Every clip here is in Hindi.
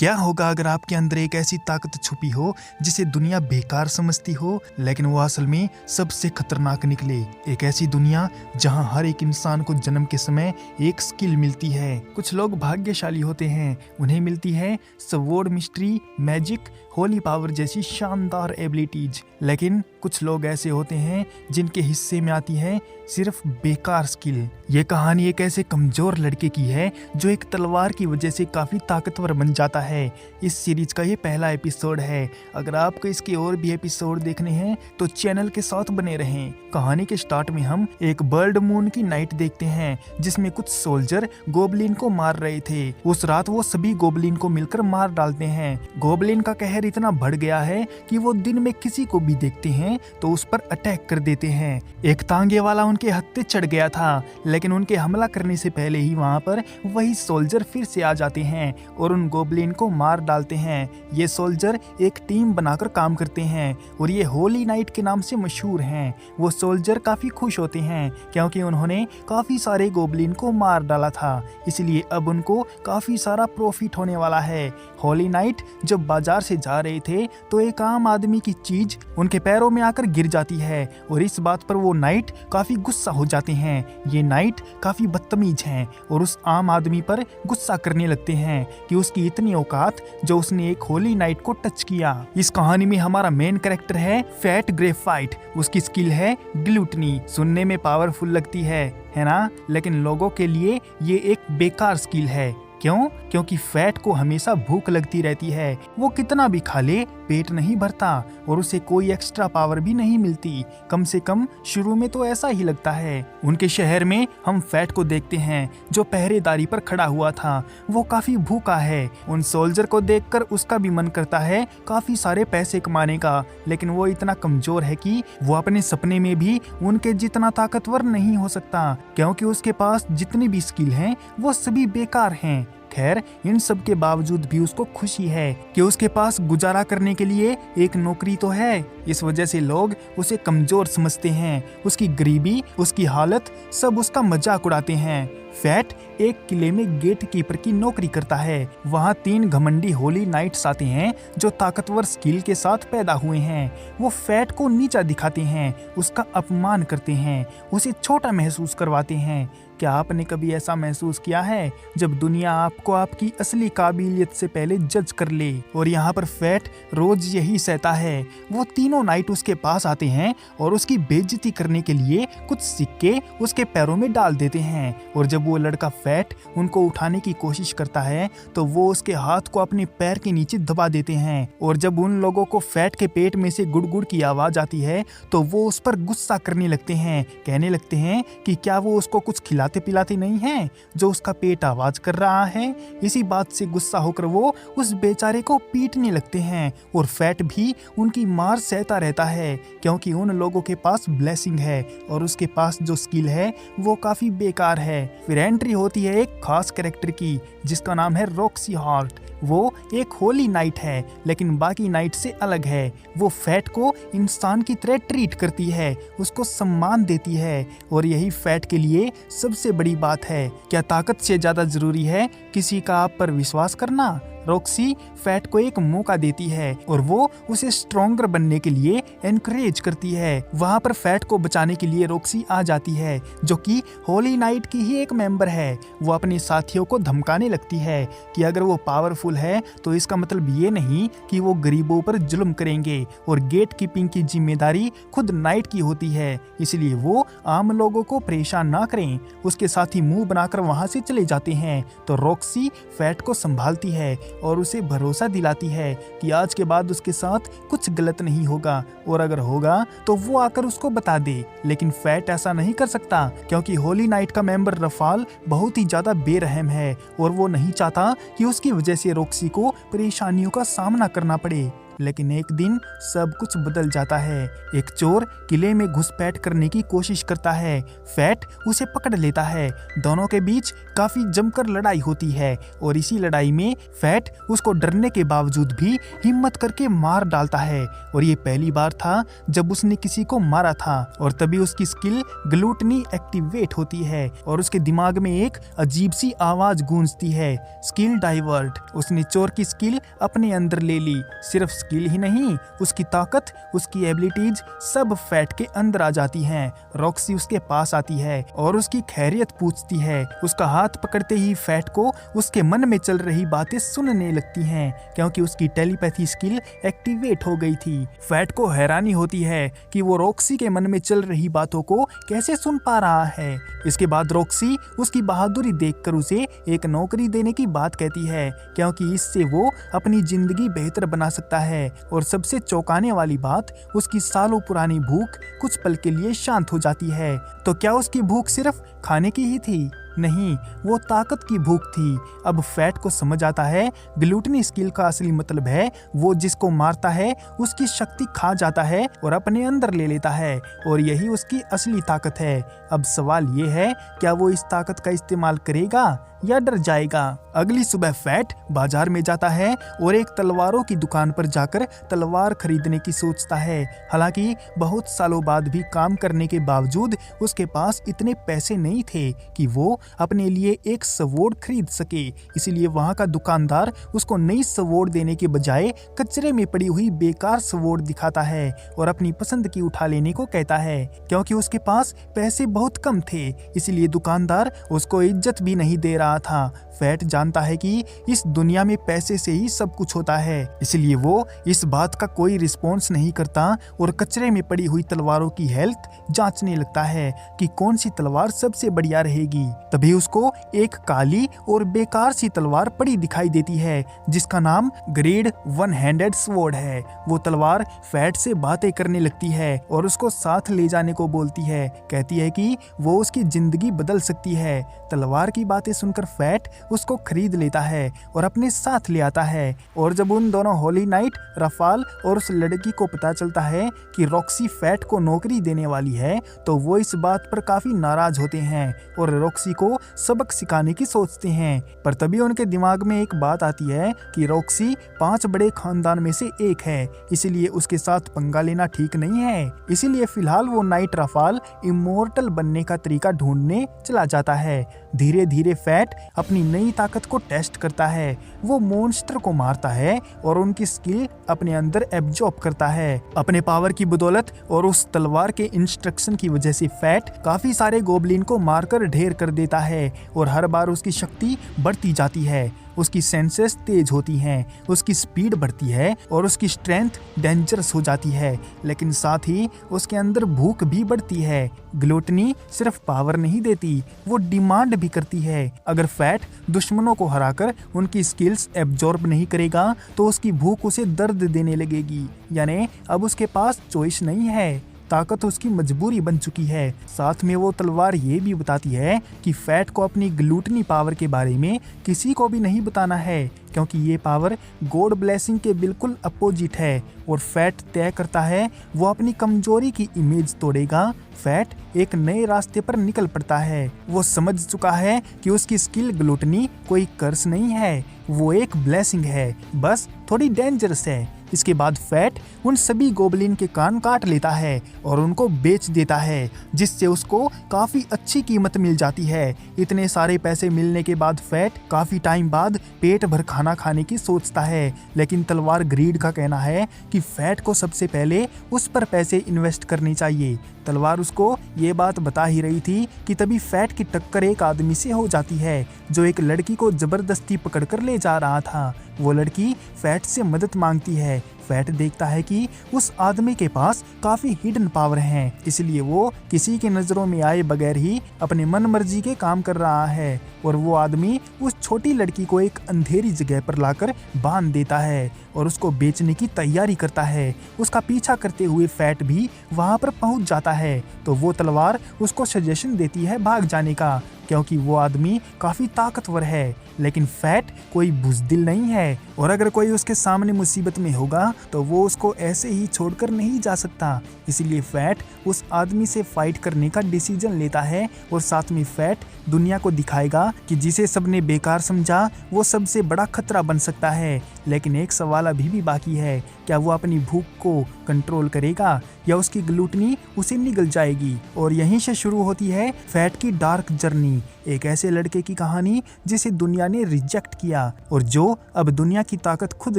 क्या होगा अगर आपके अंदर एक ऐसी ताकत छुपी हो जिसे दुनिया बेकार समझती हो, लेकिन वो असल में सबसे खतरनाक निकले। एक ऐसी दुनिया जहां हर एक इंसान को जन्म के समय एक स्किल मिलती है। कुछ लोग भाग्यशाली होते हैं, उन्हें मिलती है sword, mystery, magic, Holi power जैसी शानदार एबिलिटीज। लेकिन कुछ लोग ऐसे होते हैं जिनके हिस्से में आती है सिर्फ बेकार स्किल। ये कहानी एक ऐसे कमजोर लड़के की है जो एक तलवार की वजह से काफी ताकतवर बन जाता है। इस सीरीज का ये पहला एपिसोड है। अगर आपको इसके और भी एपिसोड देखने हैं तो चैनल के साथ बने रहें। कहानी के स्टार्ट में हम एक बर्ड मून की नाइट देखते हैं जिसमें कुछ सोल्जर गोबलिन को मार रहे थे। उस रात वो सभी गोबलिन को मिलकर मार डालते हैं। गोबलिन का कहर इतना बढ़ गया है कि वो दिन में किसी को भी देखते हैं तो उस पर अटैक कर देते हैं। एक तांगे वाला उनके हत्थे चढ़ गया था, लेकिन उनके हमला करने से पहले ही वहाँ पर वही सोल्जर फिर से आ जाते हैं और उन गोबलिन को मार डालते हैं। ये सोल्जर एक टीम बनाकर काम करते हैं और ये होली नाइट के नाम से मशहूर हैं। वो सोल्जर काफी खुश होते हैं क्योंकि उन्होंने काफी सारे गोबलिन को मार डाला था, इसलिए अब उनको काफी सारा प्रॉफिट होने वाला है। होली नाइट जब बाजार से जा रहे थे तो एक आम आदमी की चीज उनके पैरों में आकर गिर जाती है और इस बात पर वो नाइट काफी गुस्सा हो जाते हैं। ये नाइट काफी बदतमीज हैं और उस आम आदमी पर गुस्सा करने लगते हैं कि उसकी इतनी औकात जो उसने एक होली नाइट को टच किया। इस कहानी में हमारा मेन कैरेक्टर है फैट ग्रेफाइट। उसकी स्किल है ग्लूटनी। सुनने में पावरफुल लगती है ना? लेकिन लोगों के लिए ये एक बेकार स्किल है। क्यों? क्योंकि फैट को हमेशा भूख लगती रहती है। वो कितना भी खा ले पेट नहीं भरता और उसे कोई एक्स्ट्रा पावर भी नहीं मिलती। कम से कम शुरू में तो ऐसा ही लगता है। उनके शहर में हम फैट को देखते हैं जो पहरेदारी पर खड़ा हुआ था। वो काफी भूखा है। उन सोल्जर को देखकर उसका भी मन करता है काफी सारे पैसे कमाने का, लेकिन वो इतना कमजोर है कि वो अपने सपने में भी उनके जितना ताकतवर नहीं हो सकता, क्योंकि उसके पास जितनी भी स्किल हैं वो सभी बेकार हैं। खैर, इन सब के बावजूद भी उसको खुशी है कि उसके पास गुजारा करने के लिए एक नौकरी तो है। इस वजह से लोग उसे कमजोर समझते हैं। उसकी गरीबी, उसकी हालत, सब उसका मजाक उड़ाते हैं। फैट एक किले में गेट कीपर की नौकरी करता है। वहाँ 3 घमंडी होली नाइट्स आते हैं जो ताकतवर स्किल के साथ पैदा हुए हैं। वो फैट को नीचा दिखाते हैं, उसका अपमान करते हैं, उसे छोटा महसूस करवाते हैं। क्या आपने कभी ऐसा महसूस किया है जब दुनिया आपको आपकी असली काबिलियत से पहले जज कर ले? और यहाँ पर फैट रोज यही सहता है। वो तीनों नाइट उसके पास आते हैं और उसकी बेइज्जती करने के लिए कुछ सिक्के उसके पैरों में डाल देते हैं, और जब वो लड़का फैट उनको उठाने की कोशिश करता है तो वो उसके हाथ को अपने पैर के नीचे दबा देते हैं। और जब उन लोगों को फैट के पेट में से गुड़गुड़ की आवाज आती है तो वो उस पर गुस्सा करने लगते हैं, कहने लगते हैं कि क्या वो उसको कुछ खिलाते पिलाते नहीं हैं जो उसका पेट आवाज कर रहा है। इसी बात से गुस्सा होकर वो उस बेचारे को पीटने लगते हैं और फैट भी उनकी मार सहता रहता है क्योंकि उन लोगों के पास ब्लेसिंग है और उसके पास जो स्किल है वो काफी बेकार है। फिर एंट्री होती है एक खास कैरेक्टर की जिसका नाम है रॉक्सी हॉर्ट। वो एक होली नाइट है लेकिन बाकी नाइट से अलग है। वो फैट को इंसान की तरह ट्रीट करती है, उसको सम्मान देती है, और यही फैट के लिए सबसे बड़ी बात है। क्या ताकत से ज्यादा जरूरी है किसी का आप पर विश्वास करना? रॉक्सी फैट को एक मौका देती है और वो उसे स्ट्रॉन्गर बनने के लिए एनकरेज करती है। वहाँ पर फैट को बचाने के लिए रॉक्सी आ जाती है जो कि होली नाइट की ही एक मेंबर है। वो अपने साथियों को धमकाने लगती है कि अगर वो पावरफुल है तो इसका मतलब ये नहीं कि वो गरीबों पर जुल्म करेंगे, और गेट कीपिंग की जिम्मेदारी खुद नाइट की होती है, इसलिए वो आम लोगों को परेशान ना करें। उसके साथी मुंह बनाकर वहाँ से चले जाते हैं तो रॉक्सी फैट को संभालती है और उसे भरोसा दिलाती है कि आज के बाद उसके साथ कुछ गलत नहीं होगा, और अगर होगा तो वो आकर उसको बता दे। लेकिन फैट ऐसा नहीं कर सकता क्योंकि होली नाइट का मेंबर रफाल बहुत ही ज्यादा बेरहम है और वो नहीं चाहता कि उसकी वजह से रॉक्सी को परेशानियों का सामना करना पड़े। लेकिन एक दिन सब कुछ बदल जाता है। एक चोर किले में घुसपैठ करने की कोशिश करता है। फैट उसे पकड़ लेता है। दोनों के बीच काफी जमकर लड़ाई होती है और इसी लड़ाई में फैट उसको डरने के बावजूद भी हिम्मत करके मार डालता है। और ये पहली बार था जब उसने किसी को मारा था। और तभी उसकी स्किल ग्लूटनी एक्टिवेट होती है और उसके दिमाग में एक अजीब सी आवाज गूंजती है, स्किल डाइवर्ट। उसने चोर की स्किल अपने अंदर ले ली। सिर्फ स्किल ही नहीं, उसकी ताकत, उसकी एबिलिटीज सब फैट के अंदर आ जाती हैं। रॉक्सी उसके पास आती है और उसकी खैरियत पूछती है। उसका हाथ पकड़ते ही फैट को उसके मन में चल रही बातें सुनने लगती हैं, क्योंकि उसकी टेलीपैथी स्किल एक्टिवेट हो गई थी। फैट को हैरानी होती है कि वो रॉक्सी के मन में चल रही बातों को कैसे सुन पा रहा है। इसके बाद रॉक्सी उसकी बहादुरी देखकर उसे एक नौकरी देने की बात कहती है, क्योंकि इससे वो अपनी जिंदगी बेहतर बना सकता है। और सबसे चौंकाने वाली बात, उसकी सालों पुरानी भूख कुछ पल के लिए शांत हो जाती है। तो क्या उसकी भूख सिर्फ खाने की ही थी? नहीं, वो ताकत की भूख थी। अब फैट को समझ आता है ग्लूटनी स्किल का असली मतलब है वो जिसको मारता है उसकी शक्ति खा जाता है और अपने अंदर ले लेता है, और यही उसकी असली ताकत है। अब सवाल ये है, क्या वो इस ताकत का इस्तेमाल करेगा या डर जाएगा? अगली सुबह फैट बाजार में जाता है और एक तलवारों की दुकान पर जाकर तलवार खरीदने की सोचता है। हालांकि बहुत सालों बाद भी काम करने के बावजूद उसके पास इतने पैसे नहीं थे कि वो अपने लिए एक स्वॉर्ड खरीद सके। इसलिए वहां का दुकानदार उसको नई स्वॉर्ड देने के बजाय कचरे में पड़ी हुई बेकार स्वॉर्ड दिखाता है और अपनी पसंद की उठा लेने को कहता है। क्योंकि उसके पास पैसे बहुत कम थे, इसलिए दुकानदार उसको इज्जत भी नहीं दे रहा था। फैट जानता है कि इस दुनिया में पैसे से ही सब कुछ होता है, इसलिए वो इस बात का कोई रिस्पॉन्स नहीं करता और कचरे में पड़ी हुई तलवारों की हेल्थ जांचने लगता है कि कौन सी तलवार सबसे बढ़िया रहेगी। तभी उसको एक काली और बेकार सी तलवार पड़ी दिखाई देती है जिसका नाम ग्रेड वन हैंडेड स्वॉर्ड है। वो तलवार फैट से बातें करने लगती है और उसको साथ ले जाने को बोलती है। कहती है कि वो उसकी जिंदगी बदल सकती है। तलवार की बातें सुनकर फैट उसको खरीद लेता है और अपने साथ ले आता है। और जब उन दोनों होली नाइट रफाल और उस लड़की को पता चलता है कि रॉक्सी फैट को नौकरी देने वाली है, तो वो इस बात पर काफी नाराज होते हैं और रॉक्सी को सबक सिखाने की सोचते हैं। पर तभी उनके दिमाग में एक बात आती है कि रॉक्सी 5 बड़े खानदान में से एक है, इसलिए उसके साथ पंगा लेना ठीक नहीं है। इसीलिए फिलहाल वो नाइट रफाल इमोर्टल बनने का तरीका ढूंढने चला जाता है। धीरे धीरे फैट अपनी नई ताकत को टेस्ट करता है। वो मॉन्स्टर को मारता है और उनकी स्किल अपने अंदर एब्जॉर्ब करता है। अपने पावर की बदौलत और उस तलवार के इंस्ट्रक्शन की वजह से फैट काफी सारे गोबलिन को मारकर ढेर कर देता है और हर बार उसकी शक्ति बढ़ती जाती है। उसकी सेंसेस तेज होती हैं, उसकी स्पीड बढ़ती है और उसकी स्ट्रेंथ डेंजरस हो जाती है, लेकिन साथ ही उसके अंदर भूख भी बढ़ती है। ग्लूटनी सिर्फ पावर नहीं देती, वो डिमांड भी करती है। अगर फैट दुश्मनों को हराकर उनकी स्किल्स एब्जॉर्ब नहीं करेगा तो उसकी भूख उसे दर्द देने लगेगी। यानी अब उसके पास चॉइस नहीं है, ताकत उसकी मजबूरी बन चुकी है। साथ में वो तलवार ये भी बताती है कि फैट को अपनी ग्लूटनी पावर के बारे में किसी को भी नहीं बताना है, क्योंकि ये पावर गॉड ब्लेसिंग के बिल्कुल अपोजिट है। और फैट तय करता है वो अपनी कमजोरी की इमेज तोड़ेगा। फैट एक नए रास्ते पर निकल पड़ता है। वो समझ चुका है कि उसकी स्किल ग्लूटनी कोई कर्स नहीं है, वो एक ब्लेसिंग है, बस थोड़ी डेंजरस है। इसके बाद फैट उन सभी गोबलिन के कान काट लेता है और उनको बेच देता है, जिससे उसको काफी अच्छी कीमत मिल जाती है। इतने सारे पैसे मिलने के बाद फैट काफी टाइम बाद पेट भर खाना खाने की सोचता है, लेकिन तलवार ग्रीड का कहना है कि फैट को सबसे पहले उस पर पैसे इन्वेस्ट करने चाहिए। तलवार उसको ये बात बता ही रही थी कि तभी फैट की टक्कर एक आदमी से हो जाती है जो एक लड़की को जबरदस्ती पकड़कर ले जा रहा था। वो लड़की फैट से मदद मांगती है। फैट देखता है कि उस आदमी के पास काफी हिडन पावर हैं, इसलिए वो किसी के नजरों में आए बगैर ही अपने मन मर्जी के काम कर रहा है। और वो आदमी उस छोटी लड़की को एक अंधेरी जगह पर लाकर बांध देता है और उसको बेचने की तैयारी करता है। उसका पीछा करते हुए फैट भी वहां पर पहुंच जाता है, तो वो तलवार उसको सजेशन देती है भाग जाने का, क्योंकि वो आदमी काफी ताकतवर है, लेकिन फैट कोई बुज़दिल नहीं है और अगर कोई उसके सामने मुसीबत में होगा तो वो उसको ऐसे ही छोड़कर नहीं जा सकता। इसलिए फैट उस आदमी से फाइट करने का डिसीजन लेता है और साथ में फैट दुनिया को दिखाएगा कि जिसे सबने बेकार समझा वो सबसे बड़ा खतरा बन सकता है। लेकिन एक सवाल अभी भी बाकी है, क्या वो अपनी भूख को कंट्रोल करेगा या उसकी ग्लूटनी उसे निगल जाएगी। और यहीं से शुरू होती है फैट की डार्क जर्नी, एक ऐसे लड़के की कहानी जिसे दुनिया ने रिजेक्ट किया और जो अब दुनिया की ताकत खुद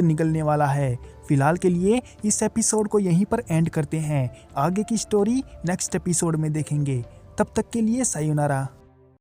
निगलने वाला है। फिलहाल के लिए इस एपिसोड को यहीं पर एंड करते हैं, आगे की स्टोरी नेक्स्ट एपिसोड में देखेंगे। तब तक के लिए सायोनारा।